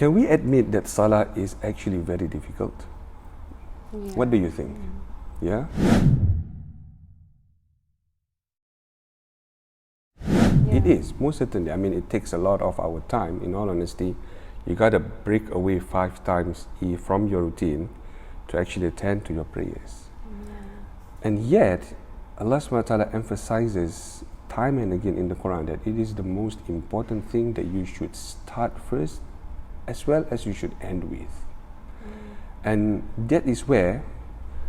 Can we admit that Salah is actually very difficult? Yeah. What do you think? Yeah? It is, most certainly. I mean, it takes a lot of our time, in all honesty. You got to break away 5 times from your routine to actually attend to your prayers. And yet, Allah subhanahu wa ta'ala emphasizes time and again in the Quran that it is the most important thing that you should start first as well as you should end with. And that is where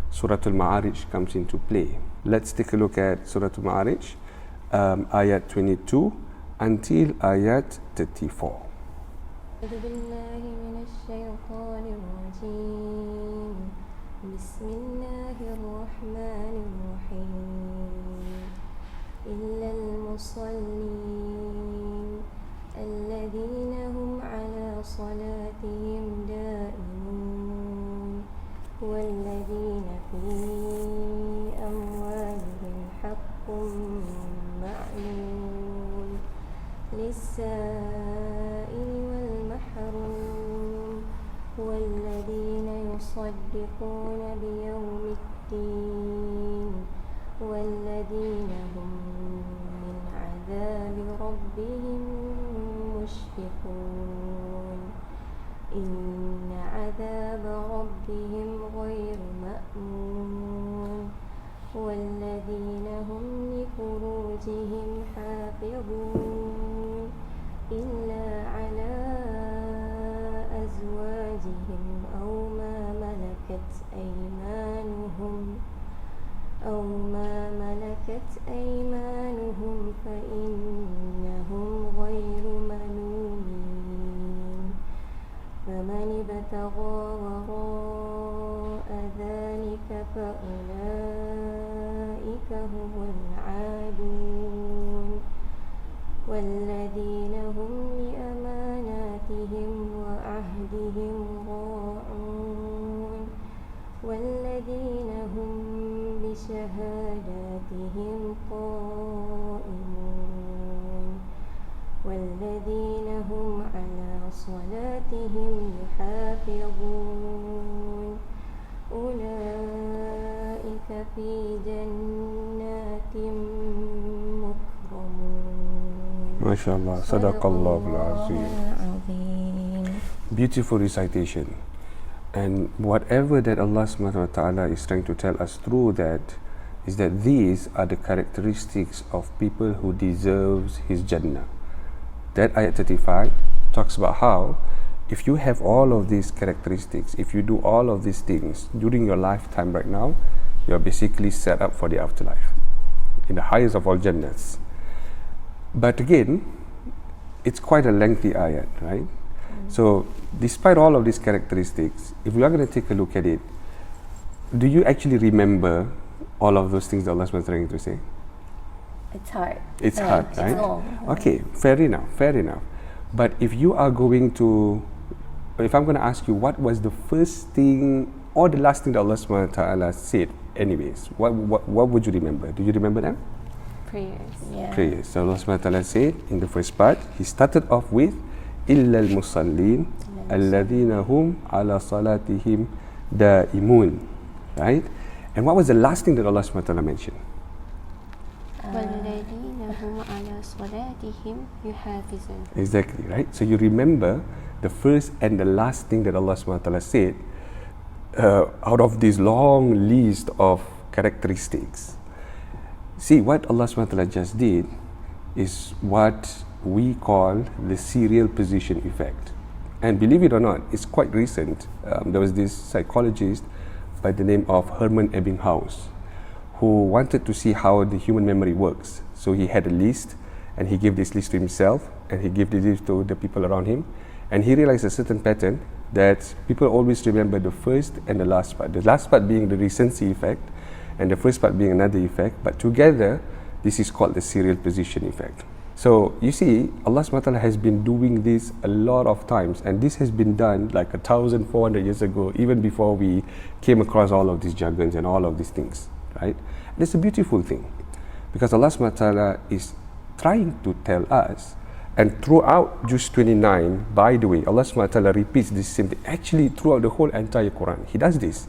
Surah Al-Maarij comes into play. Let's take a look at Surah Al-Maarij, ayat 22 until ayat 34. بسم الله الرحمن الرحيم إلا المصلين الذين هم على صلاتهم دائمون والذين في أموالهم حق معلوم للسائل والمحروم والذين يصدقون بيوم الدين والذين هم من عذاب ربهم مشفقون إن عذاب ربهم غير مأمون والذين هم لفروجهم حافظون إلا على أزواجهم أو ما ملكت أيمانهم فإنهم غير ملومين فمن ابتغى وراء ذلك فأولئك هم العادون والذين هم لأماناتهم وعهدهم راعون والذين هم بشهاداتهم قائمون والذين هم على صلاتهم يحافظون أولئك في جنات مكرمون. MashaAllah, Sadaqallahul Azim. Beautiful recitation. And whatever that Allah subhanahu wa ta'ala is trying to tell us through that is that these are the characteristics of people who deserves His Jannah. That ayat 35 talks about how if you have all of these characteristics, if you do all of these things during your lifetime right now, you are basically set up for the afterlife in the highest of all Jannahs. But again, it's quite a lengthy ayat, right? So, despite all of these characteristics, if we are going to take a look at it, do you actually remember all of those things that Allah was trying to say? It's hard. It's hard, right? It's long. Okay, fair enough. But if you are going to, if I'm going to ask you, what was the first thing or the last thing that Allah subhanahu wa ta'ala said anyways, what would you remember? Do you remember them? Prayers. Yeah. Prayers. So Allah subhanahu wa ta'ala said in the first part, He started off with إِلَّا الْمُصَلِّينَ الَّذِينَ هُمْ عَلَى صَلَاتِهِمْ دَائِمُونَ. Right? And what was the last thing that Allah subhanahu wa ta'ala mentioned? وَالَّذِينَ هُمْ عَلَى صَلَاتِهِمْ يُحَافِظُونَ. Exactly, right? So you remember the first and the last thing that Allah subhanahu wa ta'ala said out of this long list of characteristics. See, what Allah subhanahu wa ta'ala just did is what we call the serial position effect. And believe it or not, it's quite recent. There was this psychologist by the name of Herman Ebbinghaus who wanted to see how the human memory works. So he had a list and he gave this list to himself and he gave this list to the people around him, and he realized a certain pattern that people always remember the first and the last part. The last part being the recency effect and the first part being another effect, but together this is called the serial position effect. So you see, Allah subhanahu wa ta'ala has been doing this a lot of times, and this has been done like 1,400 years ago, even before we came across all of these jargons and all of these things, right? And it's a beautiful thing because Allah subhanahu wa ta'ala is trying to tell us And throughout Juz 29, by the way, Allah subhanahu wa ta'ala repeats this same thing. Actually, throughout the whole entire Quran, He does this.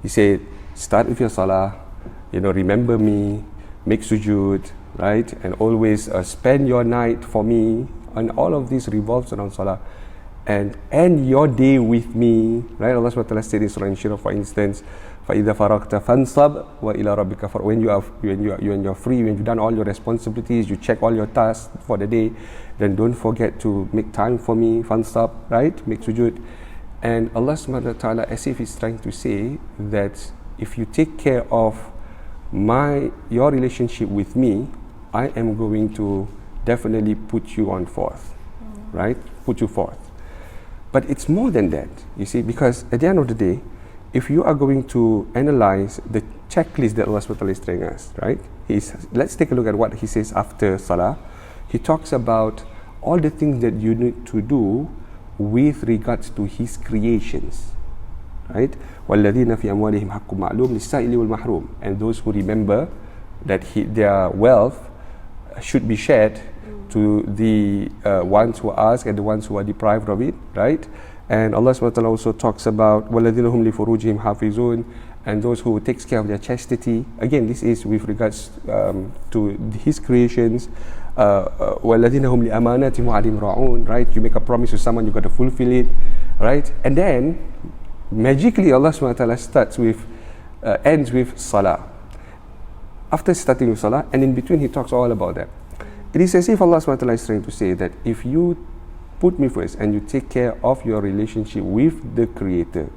He said, start with your salah, remember me, make sujood, right? And always spend your night for me. And all of this revolves around salah. And end your day with me, right? Allah subhanahu wa ta'ala said in Surah Al-Maarij, for instance, فَإِذَا فَرَغْتَ فَانْصَبْ وَإِلَى رَبِّكَ فَارْغَب. When you're free, when you've done all your responsibilities, you check all your tasks for the day, then don't forget to make time for me, fansab, right? Make sujood. And Allah subhanahu wa ta'ala, as if He's trying to say that if you take care of your relationship with me, I am going to definitely put you on forth, right? Put you forth. But it's more than that, you see, because at the end of the day, if you are going to analyze the checklist that Allah subhanahu wa ta'ala is telling us, right? Let's take a look at what He says after Salah. He talks about all the things that you need to do with regards to His creations, right? وَالَّذِينَ فِي أَمْوَالِهِمْ حَقٌّ مَعْلُومٌ لِلسَّائِلِ وَالْمَحْرُومِ. And those who remember that their wealth should be shared to the ones who ask and the ones who are deprived of it, right? And Allah subhanahu wa ta'ala also talks about وَالَّذِينَ هُمْ لِفُرُوجِهِمْ حَافِظُونَ, and those who takes care of their chastity. Again, this is with regards to His creations. وَالَّذِينَ هُمْ لِأَمَانَاتِهِمْ وَعَدِهِمْ رَاعُونَ, right? You make a promise to someone, you got to fulfill it, right? And then magically Allah subhanahu wa ta'ala ends with Salah. After starting with Salah, and in between He talks all about that. It is as if Allah subhanahu wa ta'ala is trying to say that if you put me first and you take care of your relationship with the Creator,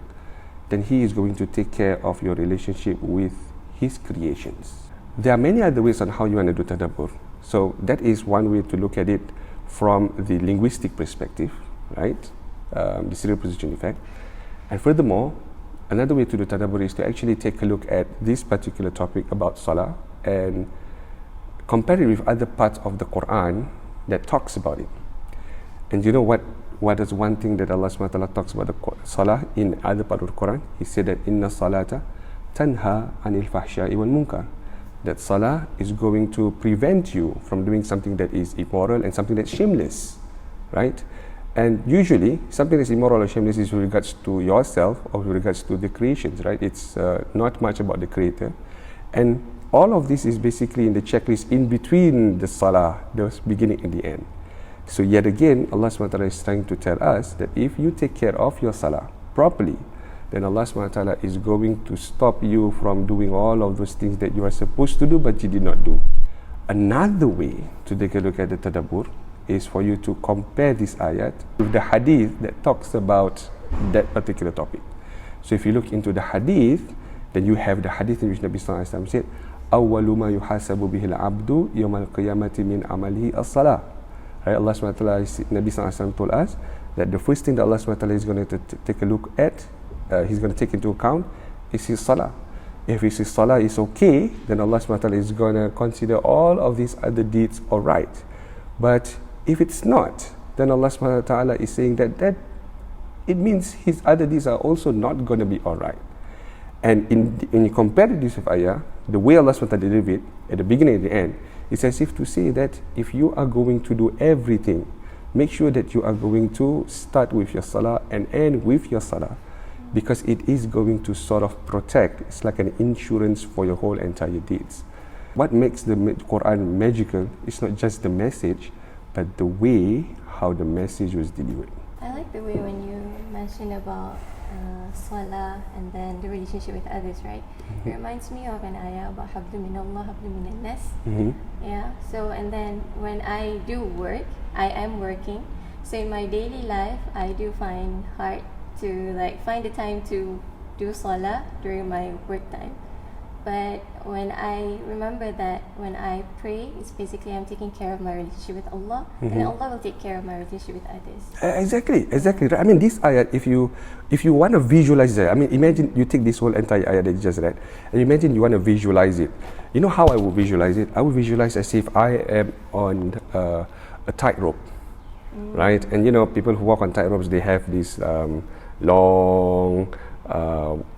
then He is going to take care of your relationship with His creations. There are many other ways on how you want to do Tadabbur. So that is one way to look at it from the linguistic perspective, right? The serial position effect. And furthermore, another way to do Tadabbur is to actually take a look at this particular topic about Salah and compare it with other parts of the Quran that talks about it. And you know what is one thing that Allah subhanahu wa ta'ala talks about the Salah in other part of the Quran? He said that inna salata tanha anil fahsha'i wal munkar. That Salah is going to prevent you from doing something that is immoral and something that's shameless, right? And usually something that's immoral or shameless is with regards to yourself or with regards to the creations, right? It's not much about the Creator. And all of this is basically in the checklist in between the Salah, the beginning and the end. So yet again, Allah subhanahu wa ta'ala is trying to tell us that if you take care of your Salah properly, then Allah subhanahu wa ta'ala is going to stop you from doing all of those things that you are supposed to do but you did not do. Another way to take a look at the Tadabbur is for you to compare this ayat with the hadith that talks about that particular topic. So if you look into the hadith, then you have the hadith in which Nabi sallallahu alaihi wasallam said, أَوَّلُ مَا يُحَاسَبُ بِهِ الْعَبْدُ يَوْمَ الْقِيَامَةِ مِنْ عَمَلِهِ الصَّلَاةِ. Right? Allah subhanahu wa ta'ala, Nabi sallallahu alaihi wasallam told us that the first thing that Allah subhanahu wa ta'ala is going to take a look at, He's going to take into account is His Salah. If His Salah is okay, then Allah subhanahu wa ta'ala is going to consider all of these other deeds alright. But if it's not, then Allah subhanahu wa ta'ala is saying that it means His other deeds are also not going to be alright. And when you compare this with ayah, the way Allah subhanahu wa ta'ala did it at the beginning and the end, it's as if to say that if you are going to do everything, make sure that you are going to start with your Salah and end with your Salah, because it is going to sort of protect. It's like an insurance for your whole entire deeds. What makes the Quran magical is not just the message, but the way how the message was delivered. I like the way when you mentioned about Salah and then the relationship with others, right? It reminds me of an ayah about hablu minallah, hablu minannas. Yeah. So and then when I do work, I am working. So in my daily life, I do find hard to find the time to do Salah during my work time. But when I remember that when I pray, it's basically I'm taking care of my relationship with Allah, and Allah will take care of my relationship with others. Exactly. I mean, this ayat, if you want to visualize it, I mean, imagine you take this whole entire ayat that you just read, and imagine you want to visualize it. You know how I would visualize it? I would visualize as if I am on a tightrope, right? And you know, people who walk on tightropes, they have this long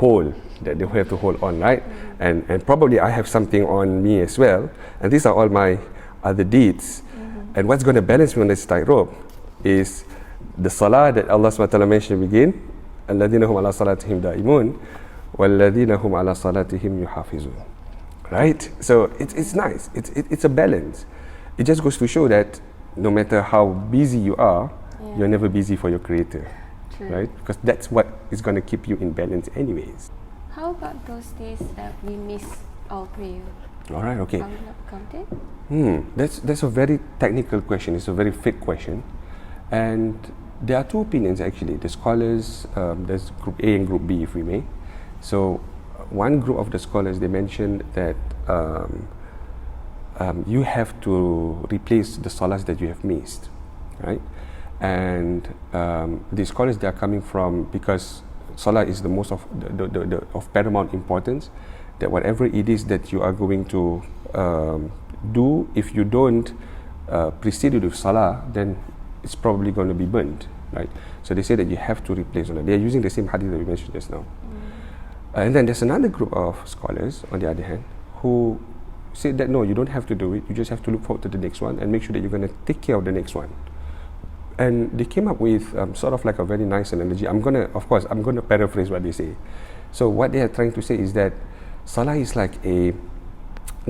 pole that they have to hold on, right? And probably I have something on me as well, and these are all my other deeds. And what's going to balance me on this tightrope is the salah that Allah SWT mentioned begin, الَّذِينَ هُمْ عَلَى صَلَاتِهِمْ دَائِمُونَ وَالَّذِينَ هُمْ عَلَى صَلَاتِهِمْ يُحَافِظُونَ. Right? So it's nice. It's a balance. It just goes to show that no matter how busy you are, you're never busy for your Creator. True. Right? Because that's what is going to keep you in balance anyways. How about those days that we miss our prayer? All right, okay. Are we not counted? That's a very technical question. It's a very thick question. And there are two opinions actually. The scholars, there's group A and group B, if we may. So one group of the scholars, they mentioned that you have to replace the salahs that you have missed, right? And the scholars, they are coming from, because salah is the most of of paramount importance, that whatever it is that you are going to do, if you don't precede it with salah, then it's probably going to be burnt, right? So they say that you have to replace salah. They are using the same hadith that we mentioned just now. And then there's another group of scholars, on the other hand, who say that no, you don't have to do it. You just have to look forward to the next one and make sure that you're going to take care of the next one. And they came up with sort of like a very nice analogy. I'm going to paraphrase what they say. So what they are trying to say is that salah is like a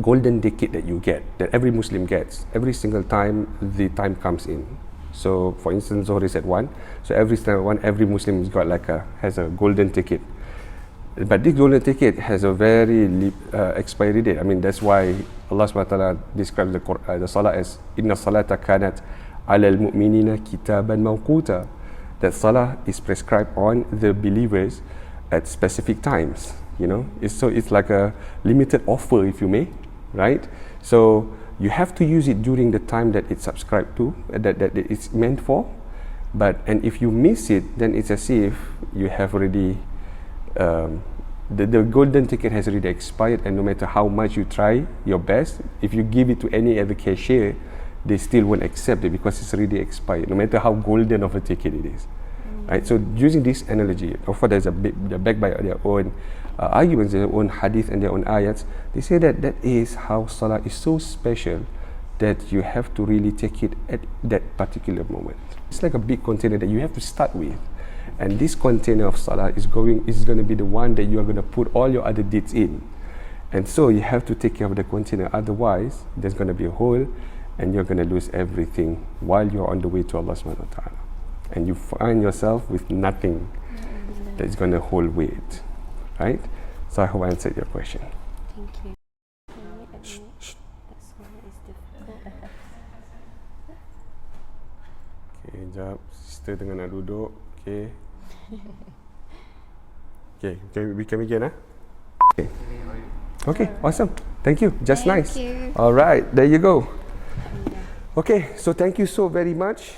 golden ticket that you get, that every Muslim gets, every single time the time comes in. So for instance, Zohar is at 1. So every Muslim has a golden ticket. But this golden ticket has a very expiry date. I mean, that's why Allah SWT describes the salah as Inna salata kanat ala al-mu'minina kitaban mawquta. That salah is prescribed on the believers at specific times. You know, it's like a limited offer, if you may, right? So you have to use it during the time that it's subscribed to, that it's meant for. And if you miss it, then it's as if you have already the golden ticket has already expired, and no matter how much you try your best, if you give it to any other cashier, they still won't accept it because it's already expired, no matter how golden of a ticket it is. Right? So using this analogy, of course they're backed by their own arguments, their own hadith and their own ayats. They say that is how salah is so special that you have to really take it at that particular moment. It's like a big container that you have to start with. And this container of salah is going to be the one that you are going to put all your other deeds in. And so you have to take care of the container, otherwise there's going to be a hole and you're going to lose everything while you're on the way to Allah subhanahu wa ta'ala. And you find yourself with nothing that's going to hold weight. Right? So I hope I answered your question. Thank you. That salah is difficult. Okay, jap. Sister tengah nak duduk. Okay. Okay, we can begin, huh? Okay, awesome. Thank you. Just Thank nice. you. All right, there you go. Okay, so thank you so very much.